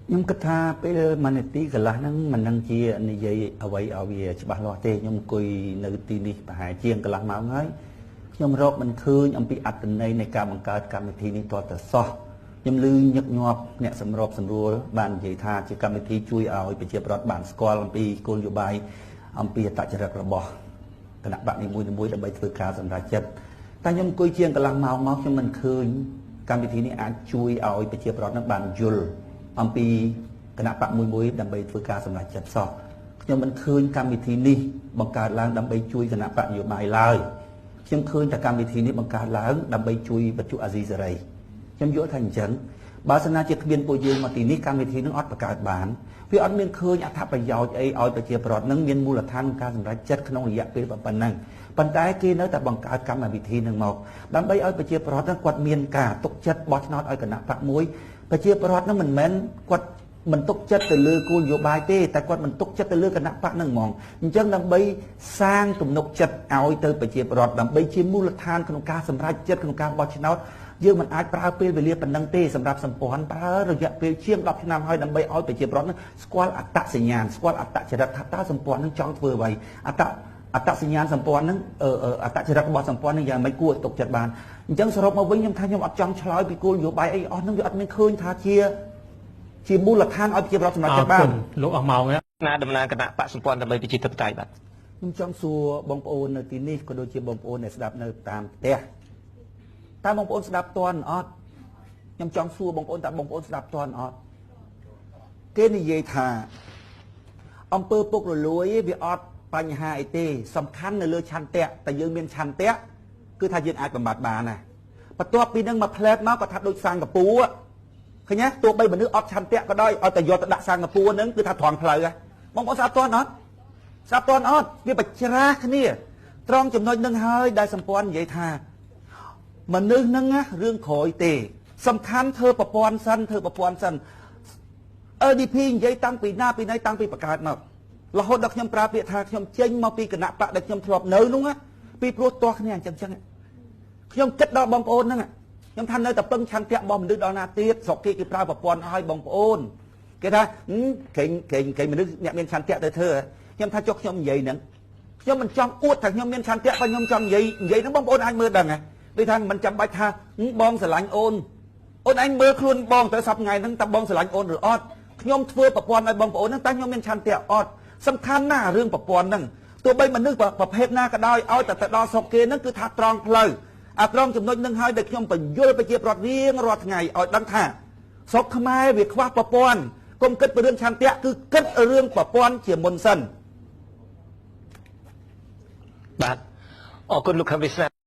nhưng kết tha bây mà này tí cái lá nắng mình đang chia này vậy ở về chỉ bảo lo tê nhưng cùi nơi tí đi bà hải chiên cái lá máu ngay nhưng rốt mình khơi ông bị ắt tình này cả bằng cả cam thi này toàn từ so nhưng lư nhật nhọp nè sầm rộp sầm rùa bàn vậy tha chỉ cam thi chui aoไป chia ប្រត់បានស្គាល់អំពីគោលនយោបាយអំពីអត្តចរិតរបស់គណៈបកនីមួយៗដើម្បីធ្វើការសម្រេចចិត្តតែខ្ញុំអង្គុយជាងកន្លះម៉ោងមកខ្ញុំមិនឃើញកម្មវិធីនេះអាចជួយឲ្យប្រជាប្រដ្ឋនឹងបានយល់អំពីគណៈបកមួយៗដើម្បីធ្វើការសម្រេចចិត្តសោះខ្ញុំមិនឃើញកម្មវិធីនេះបង្កើតឡើងដើម្បីជួយគណៈបកនយោបាយឡើយខ្ញុំឃើញតែកម្មវិធីនេះបង្កើតឡើងដើម្បីជួយបច្ចុប្បន្នអាស៊ីសេរីខ្ញុំយល់ថាអញ្ចឹងបើសិនណាជាគ្មានពួកយើងមកទីនេះកម្មវិធីនឹងអត់បង្កើតបានវាអត់មានឃើញអត្ថប្រយោជន៍អីឲ្យប្រជាប្រដ្ឋនឹងមានមូលដ្ឋានការសម្រេចចិត្តក្នុងរយៈពេលប៉ុណ្ណឹងប៉ុន្តែគេនៅតែបង្កើតកម្មវិធីនឹងមកដើម្បីឲ្យប្រជាប្រដ្ឋនឹងគាត់មានការទុកចិត្តបោះឆ្នោតឲ្យគណៈបកមួយប្រជាប្រដ្ឋនឹងមិនមែនគាត់មិនទុកចិត្តទៅលើគោលនយោបាយទេតែគាត់មិនទុកចិត្តទៅលើគណៈបកនឹងហ្មងអញ្ចឹងដើម្បីសាងទំនុកចិត្តឲ្យទៅប្រជាប្រដ្ឋដើម្បីជាមូលដ្ឋានក្នុងការសម្រេចចិត្តក្នុងការបោះឆ្នោតយើងមិនអាចប្រើពេលវេលាប៉ុណ្ណឹងទេសម្រាប់សម្ព័ន្ធប្រើរយៈពេលជាង10ឆ្នាំហើយដើម្បីឲ្យប្រជាប្រដ្ឋនឹងស្គាល់អត្តសញ្ញាណស្គាល់អត្តចរិតថាតើសម្ព័ន្ធនឹងចង់ធ្វើអ្វីអត្តសញ្ញាណសម្ព័ន្ធនឹងអត្តចរិតរបស់សម្ព័ន្ធនឹងយ៉ាងម៉េចគួរឲ្យទុកចិត្តបានអញ្ចឹងសរុបមកវិញខ្ញុំថាខ្ញុំអត់ចង់ឆ្លើយពីគោលនយោបាយអីអស់នឹងវាអត់មានឃើញថាជាមូលដ្ឋានឲ្យប្រជាប្រដ្ឋសម្រាប់ចិត្តបានលោកអស់ម៉ោងណាដំណើរគណៈបកសម្ព័ន្ធដើម្បីប្រជាធិបតេយ្យបាទខ្ញុំចង់សួរបងប្អូននៅទីនេះក៏ដូចជាបងប្អូនដែលស្ដាប់នៅតាមផ្ទះតើបងប្អូនស្ដាប់តន់អត់ខ្ញុំចង់សួរបងប្អូនតើបងប្អូនស្ដាប់តន់អត់គេនិយាយថាអង្គើពុករលួយវាអត់បញ្ហាអីទេសំខាន់នៅលើឆន្ទៈតែយើងមានឆន្ទៈគឺថាយើងអាចបំបត្តិបានណាបន្ទាប់ពីនឹងមកផ្លែតមកក៏ថាដូចសិង្ហបុរីឃើញទេទោះបីមនុស្សអត់ឆន្ទៈក៏ដោយឲ្យតែយកទៅដាក់សិង្ហបុរីហ្នឹងគឺថាត្រង់ផ្លូវបងប្អូនស្ដាប់តន់អត់ស្ដាប់តន់អត់វាបច្ច្រាស់គ្នាត្រង់ចំណុចហ្នឹងហើយដែលសម្ព័ន្ធនិយាយថាមនុស្សហ្នឹងរឿងក្រោយទេសំខាន់ធ្វើប្រព័ន្ធសិនEDP និយាយតាំងពីណាពីណៃតាំងពីបង្កើតមករហូតដល់ខ្ញុំប្រើពាក្យថាខ្ញុំចេញមកពីគណៈបកដែលខ្ញុំធ្លាប់នៅនោះពីព្រោះទាស់គ្នាអញ្ចឹងខ្ញុំគិតដល់បងប្អូនហ្នឹងខ្ញុំថានៅតែពឹងឆន្ទៈរបស់មនុស្សដល់ណាទៀតស្រុកគេប្រើប្រព័ន្ធឲ្យបងប្អូនគេថាគេមនុស្សអ្នកមានឆន្ទៈទៅធ្វើខ្ញុំថាចុះខ្ញុំនិយាយហ្នឹងខ្ញុំមិនចង់អួតថាខ្ញុំមានឆន្ទៈបើខ្ញុំចង់និយាយហ្នឹងបងប្អូនអាចមើលដឹងដូចថាមិនចាំបាច់ថាបងស្រឡាញ់អូនឯងមើលខ្លួនបងទៅសប្ថ្ងៃហ្នឹងតើបងស្រឡាញ់អូនឬអត់ខ្ញុំធ្វើប្រព័ន្ធឲ្យបងប្អូនហ្នឹងតើខ្ញុំមានឆន្ទៈអត់សំខាន់ណាស់រឿងប្រព័ន្ធហ្នឹងទោះបីមនុស្សប្រភេទណាក៏ដោយឲ្យតែទៅដល់ស្រុកគេហ្នឹងគឺថាត្រង់ផ្លូវត្រង់ចំណុចហ្នឹងហើយដែលខ្ញុំបញ្យល់ប្រជាប្រដ្ឋរៀងរាល់ថ្ងៃឲ្យដឹងថាស្រុកខ្មែរវាខ្វះប្រព័ន្ធកុំគិតពីរឿងឆន្ទៈគឺគិតរឿងប្រព័ន្ធជាមុនសិនបាទអរគុណលោកខំវិស្ណ